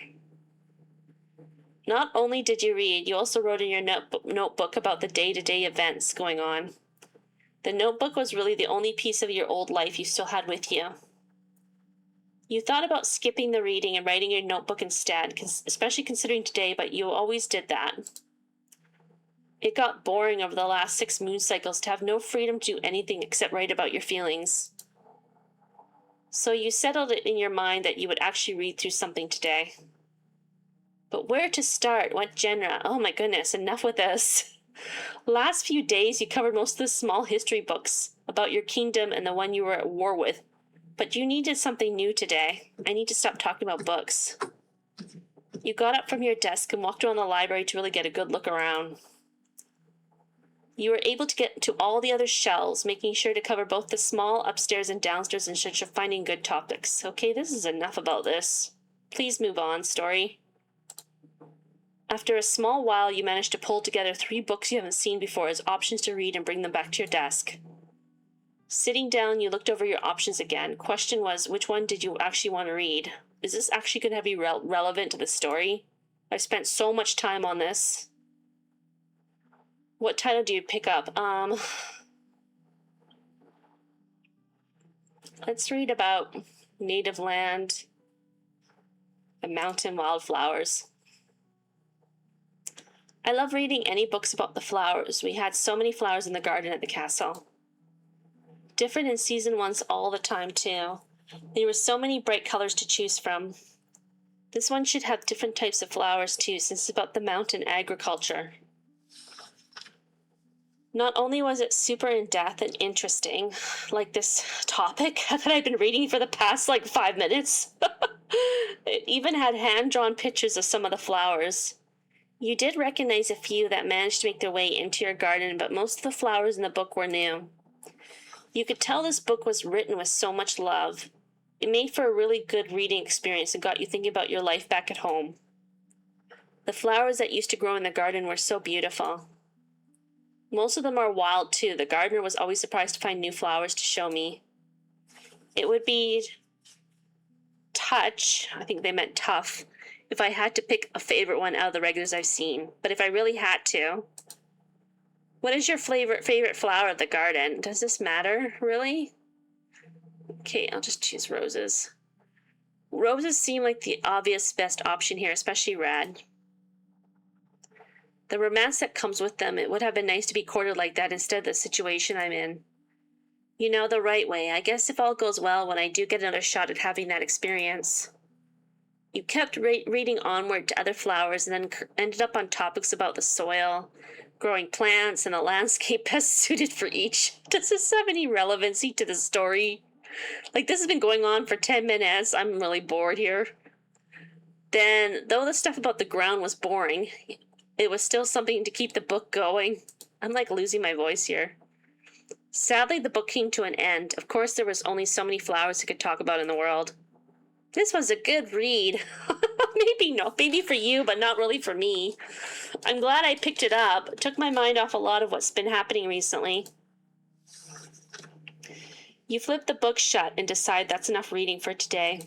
Not only did you read, you also wrote in your notebook about the day-to-day events going on. The notebook was really the only piece of your old life you still had with you. You thought about skipping the reading and writing your notebook instead, especially considering today, but you always did that. It got boring over the last 6 moon cycles to have no freedom to do anything except write about your feelings. So you settled it in your mind that you would actually read through something today. But where to start? What genre? Oh my goodness, enough with this. Last few days you covered most of the small history books about your kingdom and the one you were at war with. But you needed something new today. I need to stop talking about books. You got up from your desk and walked around the library to really get a good look around. You were able to get to all the other shelves, making sure to cover both the small upstairs and downstairs in search of finding good topics. Okay, this is enough about this. Please move on, story. After a small while, you managed to pull together 3 books you haven't seen before as options to read and bring them back to your desk. Sitting down, you looked over your options again. Question was, which one did you actually want to read? Is this actually going to be relevant to the story? I've spent so much time on this. What title do you pick up? Let's read about native land and mountain wildflowers. I love reading any books about the flowers. We had so many flowers in the garden at the castle. Different in season 1s all the time, too. There were so many bright colors to choose from. This one should have different types of flowers, too, since it's about the mountain agriculture. Not only was it super in-depth and interesting, like this topic that I've been reading for the past, 5 minutes, it even had hand-drawn pictures of some of the flowers. You did recognize a few that managed to make their way into your garden, but most of the flowers in the book were new. You could tell this book was written with so much love. It made for a really good reading experience and got you thinking about your life back at home. The flowers that used to grow in the garden were so beautiful. Most of them are wild too. The gardener was always surprised to find new flowers to show me. It would be touch, I think they meant tough, if I had to pick a favorite one out of the regulars I've seen. But if I really had to, what is your favorite flower of the garden? Does this matter, really? Okay, I'll just choose roses. Roses seem like the obvious best option here, especially red. The romance that comes with them, it would have been nice to be courted like that instead of the situation I'm in. You know, the right way. I guess if all goes well when I do get another shot at having that experience. You kept reading onward to other flowers and then ended up on topics about the soil, growing plants, and a landscape best suited for each. Does this have any relevancy to the story? This has been going on for 10 minutes. I'm really bored here. Then, though the stuff about the ground was boring, it was still something to keep the book going. I'm losing my voice here. Sadly, the book came to an end. Of course, there was only so many flowers I could talk about in the world. This was a good read. Maybe for you, but not really for me. I'm glad I picked it up. It took my mind off a lot of what's been happening recently. You flip the book shut and decide that's enough reading for today.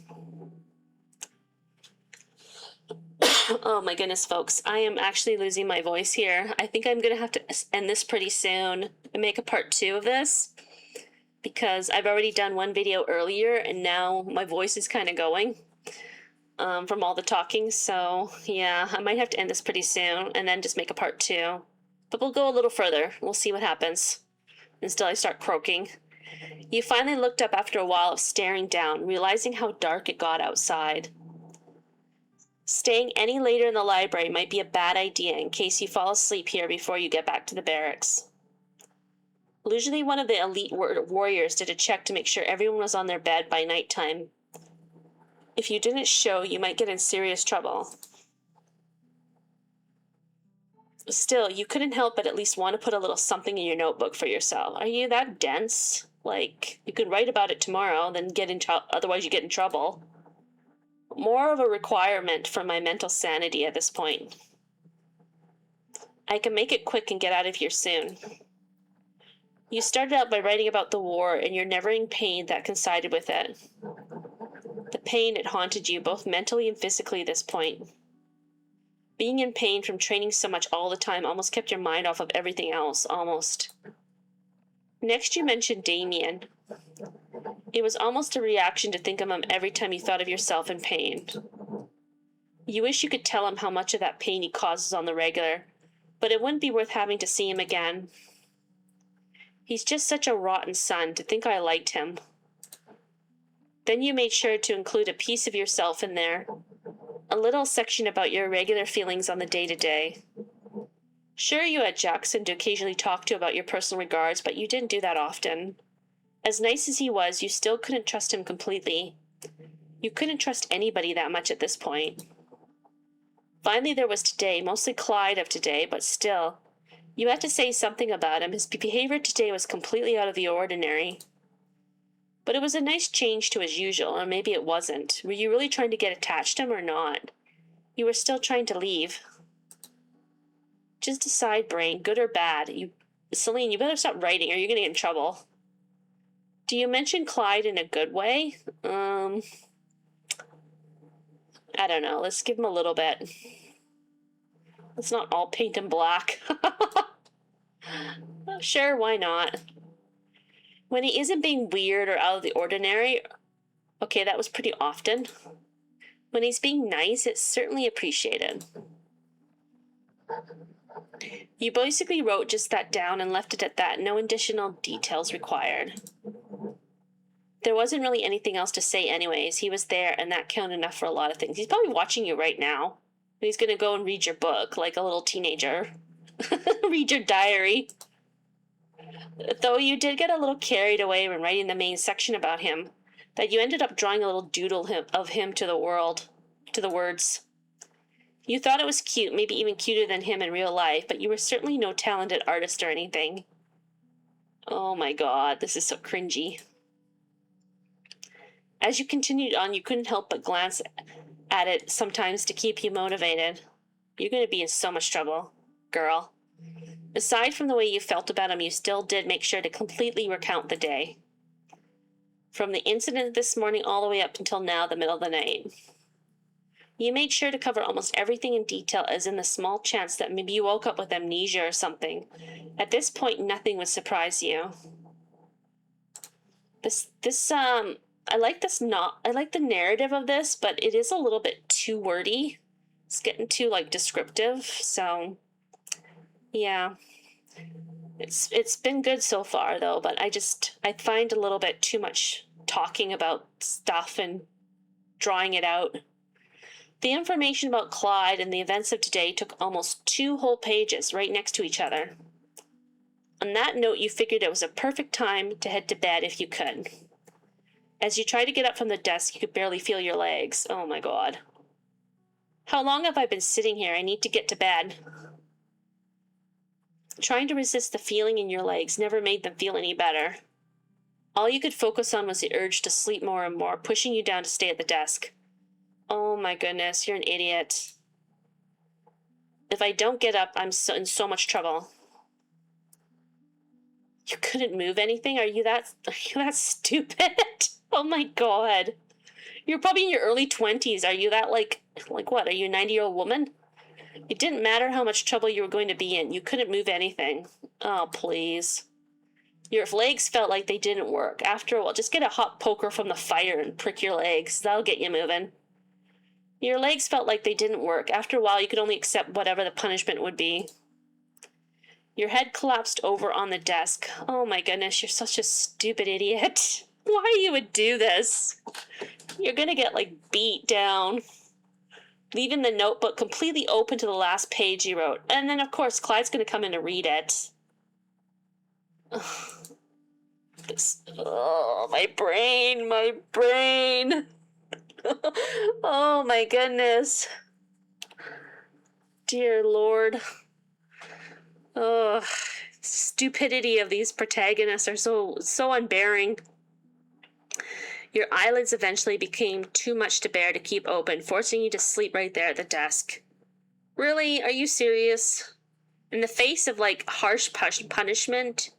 Oh my goodness, folks. I am actually losing my voice here. I think I'm going to have to end this pretty soon and make a part 2 of this, because I've already done one video earlier and now my voice is kind of going from all the talking. So yeah, I might have to end this pretty soon and then just make a part 2. But we'll go a little further. We'll see what happens until I start croaking. You finally looked up after a while of staring down, realizing how dark it got outside. Staying any later in the library might be a bad idea in case you fall asleep here before you get back to the barracks. Usually one of the elite warriors did a check to make sure everyone was on their bed by nighttime. If you didn't show, you might get in serious trouble. Still, you couldn't help but at least want to put a little something in your notebook for yourself. Are you that dense? You could write about it tomorrow, then otherwise you get in trouble. More of a requirement for my mental sanity at this point. I can make it quick and get out of here soon. You started out by writing about the war and your never-ending pain that coincided with it. The pain it haunted you, both mentally and physically at this point. Being in pain from training so much all the time almost kept your mind off of everything else, almost. Next you mentioned Damien. It was almost a reaction to think of him every time you thought of yourself in pain. You wish you could tell him how much of that pain he causes on the regular, but it wouldn't be worth having to see him again. He's just such a rotten son, to think I liked him. Then you made sure to include a piece of yourself in there. A little section about your regular feelings on the day-to-day. Sure, you had Jackson to occasionally talk to about your personal regards, but you didn't do that often. As nice as he was, you still couldn't trust him completely. You couldn't trust anybody that much at this point. Finally, there was today, mostly Clyde of today, but still. You had to say something about him. His behavior today was completely out of the ordinary. But it was a nice change to his usual, or maybe it wasn't. Were you really trying to get attached to him or not? You were still trying to leave. Just decide, brain, good or bad. Celine, you better stop writing or you're gonna get in trouble. Do you mention Clyde in a good way? I don't know. Let's give him a little bit. Let's not all paint him black. Sure, why not? When he isn't being weird or out of the ordinary, okay, that was pretty often. When he's being nice, it's certainly appreciated. You basically wrote just that down and left it at that, no additional details required. There wasn't really anything else to say anyways. He was there, and that counted enough for a lot of things. He's probably watching you right now. He's gonna go and read your book like a little teenager. Read your diary. Though you did get a little carried away when writing the main section about him, that you ended up drawing a little doodle of him to the words. You thought it was cute, maybe even cuter than him in real life, but you were certainly no talented artist or anything. Oh my god, this is so cringy. As you continued on, you couldn't help but glance at it sometimes to keep you motivated. You're going to be in so much trouble, girl. Aside from the way you felt about him, you still did make sure to completely recount the day. From the incident this morning all the way up until now, the middle of the night. You made sure to cover almost everything in detail, as in the small chance that maybe you woke up with amnesia or something. At this point, nothing would surprise you. I like the narrative of this, but it is a little bit too wordy. It's getting too, descriptive, so, yeah. It's been good so far, though, but I find a little bit too much talking about stuff and drawing it out. The information about Clyde and the events of today took almost 2 whole pages right next to each other. On that note, you figured it was a perfect time to head to bed if you could. As you tried to get up from the desk, you could barely feel your legs. Oh my god. How long have I been sitting here? I need to get to bed. Trying to resist the feeling in your legs never made them feel any better. All you could focus on was the urge to sleep more and more, pushing you down to stay at the desk. Oh my goodness, you're an idiot. If I don't get up, I'm in so much trouble. You couldn't move anything? Are you that stupid? Oh my god. You're probably in your early 20s. Are you that, like what? Are you a 90-year-old woman? It didn't matter how much trouble you were going to be in. You couldn't move anything. Oh, please. Your legs felt like they didn't work. After a while, just get a hot poker from the fire and prick your legs. That'll get you moving. Your legs felt like they didn't work. After a while, you could only accept whatever the punishment would be. Your head collapsed over on the desk. Oh my goodness, you're such a stupid idiot. Why you would do this? You're gonna get, beat down. Leaving the notebook completely open to the last page you wrote. And then, of course, Clyde's gonna come in to read it. Oh, my brain. Oh my goodness. Dear Lord. Oh, stupidity of these protagonists are so unbearing. Your eyelids eventually became too much to bear to keep open, forcing you to sleep right there at the desk. Really? Are you serious? In the face of, harsh punishment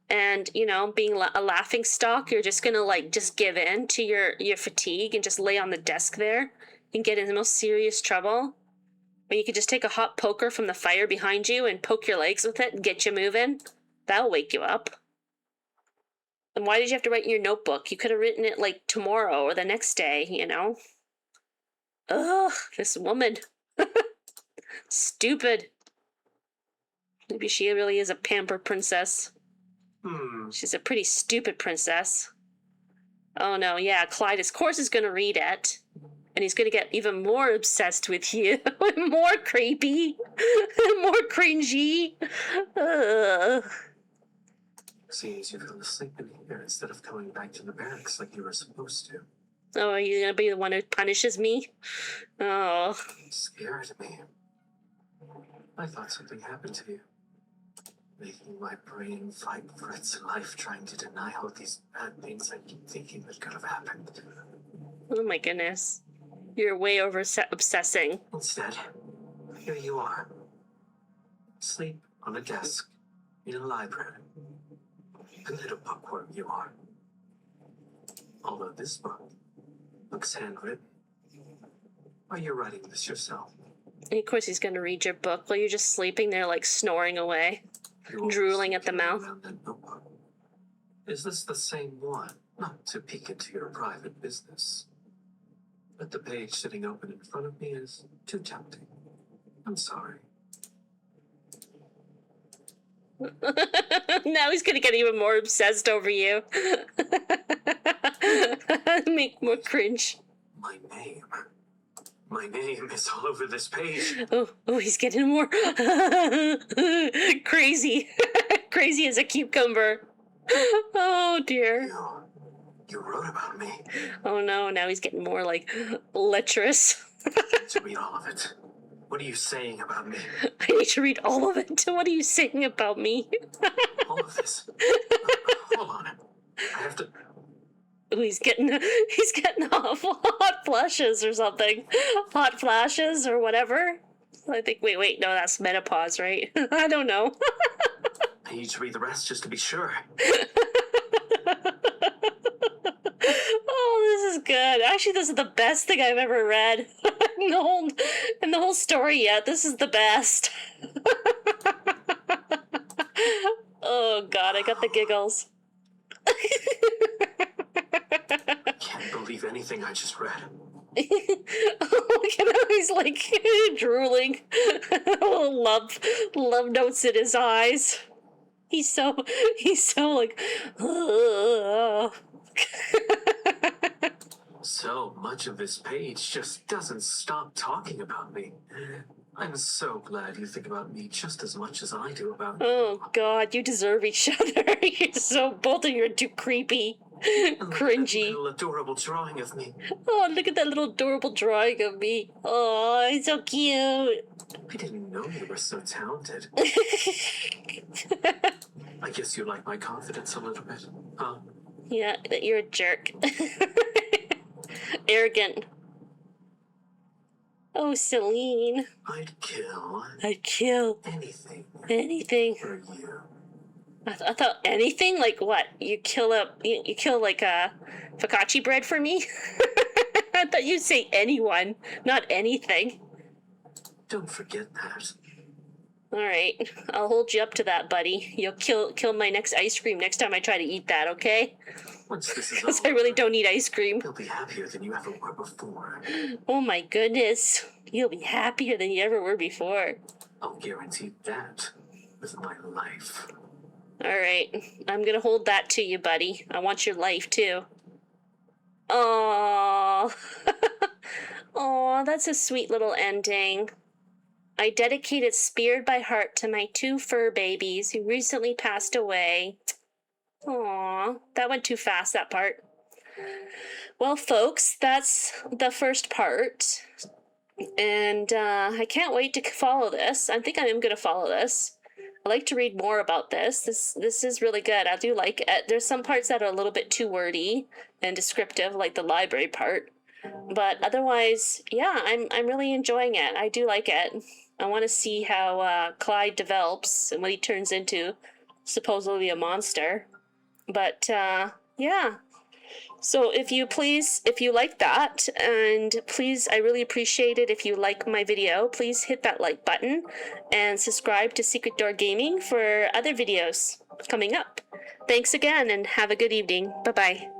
and, being a laughing stock, you're just gonna, just give in to your fatigue and just lay on the desk there and get in the most serious trouble? When you could just take a hot poker from the fire behind you and poke your legs with it and get you moving? That'll wake you up. And why did you have to write in your notebook? You could have written it, tomorrow or the next day, Ugh, this woman. Stupid. Maybe she really is a pampered princess. She's a pretty stupid princess. Oh no, yeah, Clyde, of course, is going to read it. And he's going to get even more obsessed with you. More creepy. More cringy. Seems you fell asleep in here instead of coming back to the barracks like you were supposed to. Oh, are you going to be the one who punishes me? Oh. You scared me. I thought something happened to you. Making my brain fight for its life, trying to deny all these bad things I keep thinking that could have happened. Oh my goodness. You're way over obsessing. Instead, here you are. Sleep on a desk in a library. A little bookworm you are. Although this book looks handwritten. Are you writing this yourself? And of course he's going to read your book while you're just sleeping there, like snoring away, drooling at the mouth. That notebook. Is this the same one? Not to peek into your private business. But the page sitting open in front of me is too tempting. I'm sorry. Now he's gonna get even more obsessed over you. Make more cringe. My name is all over this page. Oh, he's getting more crazy. Crazy as a cucumber. Oh dear. You wrote about me. Oh no, now he's getting more like lecherous. To read all of it. What are you saying about me? I need to read all of it. What are you saying about me? All of this. Hold on. I have to. Ooh, he's getting off hot flushes or something. Hot flashes or whatever. I think. Wait. No, that's menopause, right? I don't know. I need to read the rest just to be sure. Oh, this is good. Actually, this is the best thing I've ever read in the whole story yet. This is the best. Oh God, I got the giggles. I can't believe anything I just read. Oh, look at how he's like drooling. love notes in his eyes. He's so like. So much of this page just doesn't stop talking about me. I'm so glad you think about me just as much as I do about you. Oh God, you deserve each other. Both of you are too creepy. Cringy. Little adorable drawing of me. Oh, look at that little adorable drawing of me. Oh, he's so cute. I didn't know you were so talented. I guess you like my confidence a little bit, huh? Yeah, you're a jerk. Arrogant. Oh, Celine. I'd kill Anything. for you. I thought anything? Like what? You kill like a focaccia bread for me? I thought you'd say anyone, not anything. Don't forget that. Alright, I'll hold you up to that, buddy. You'll kill my next ice cream next time I try to eat that, okay? Once this is Because over, I really don't eat ice cream. you'll be happier than you ever were before. Oh my goodness. You'll be happier than you ever were before. I'll guarantee that with my life. Alright, I'm gonna hold that to you, buddy. I want your life, too. Aww. Aww, that's a sweet little ending. I dedicated Speared by Heart to my 2 fur babies who recently passed away. Aww, that went too fast, that part. Well, folks, that's the first part. And I can't wait to follow this. I think I am going to follow this. I like to read more about this. This is really good. I do like it. There's some parts that are a little bit too wordy and descriptive, like the library part. But otherwise, yeah, I'm really enjoying it. I do like it. I want to see how Clyde develops and what he turns into, supposedly a monster. But yeah. So if you like that, and please, I really appreciate it if you like my video, please hit that like button and subscribe to Secret Door Gaming for other videos coming up. Thanks again and have a good evening. Bye-bye.